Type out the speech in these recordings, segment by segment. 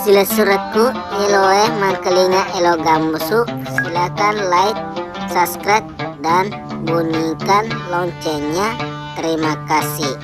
Sila suraku eloe mangkelinga elo gambusuk. Silakan like, subscribe, dan bunyikan loncengnya. Terima kasih.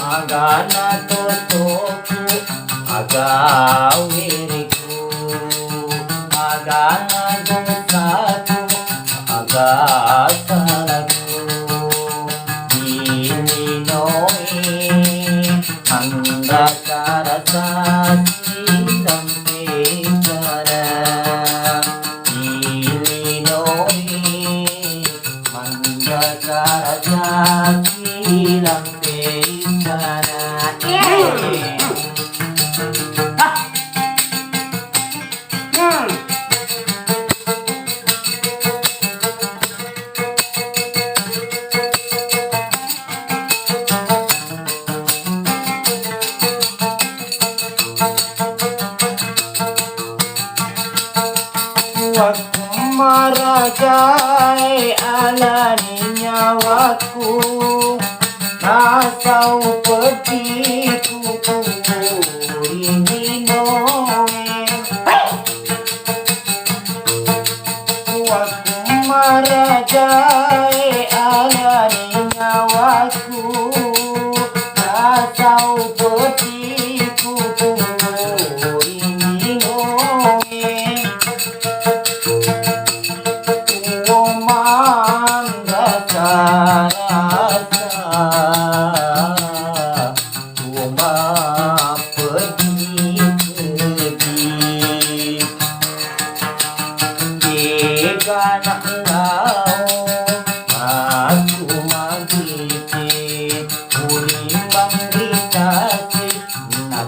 Agana totoku, agawiriku, agana dosaku, agasalahku. Ini noi anda rasa silam bicara. Ini noi anda rasa silam bicara. Waktu merajai alani nyawaku, nasau petiku ini noe. Waktu merajai alani nyawaku, nasau petiku ini noe.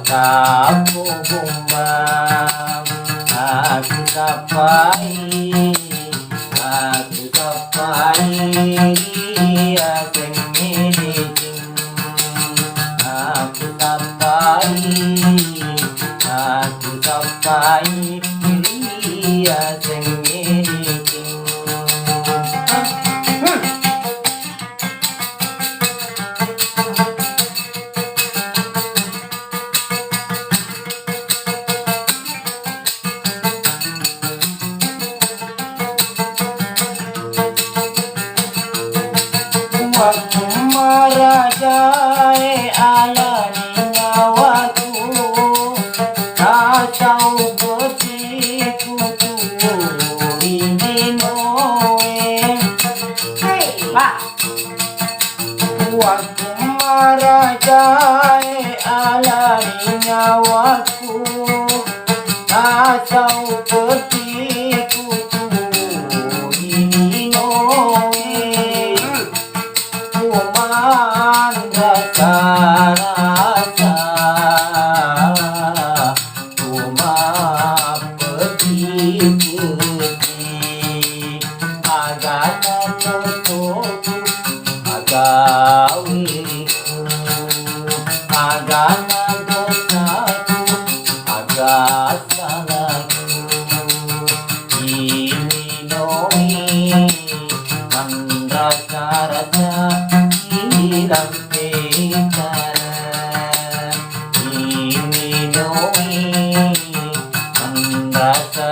Aku bumbang, aku capai, dia sendiri. Aku capai, dia sendiri. Waktu merajai alani nyawaku, kacau petiku ini noe. Waktu merajai alani nyawaku, kacau petiku ini noe. Rasa cuma peti-peti, agana totoku, agawiriku, agana dosaku, agasalahku. Ini noi rasa-rasa hilang bicara. Ini noi rasa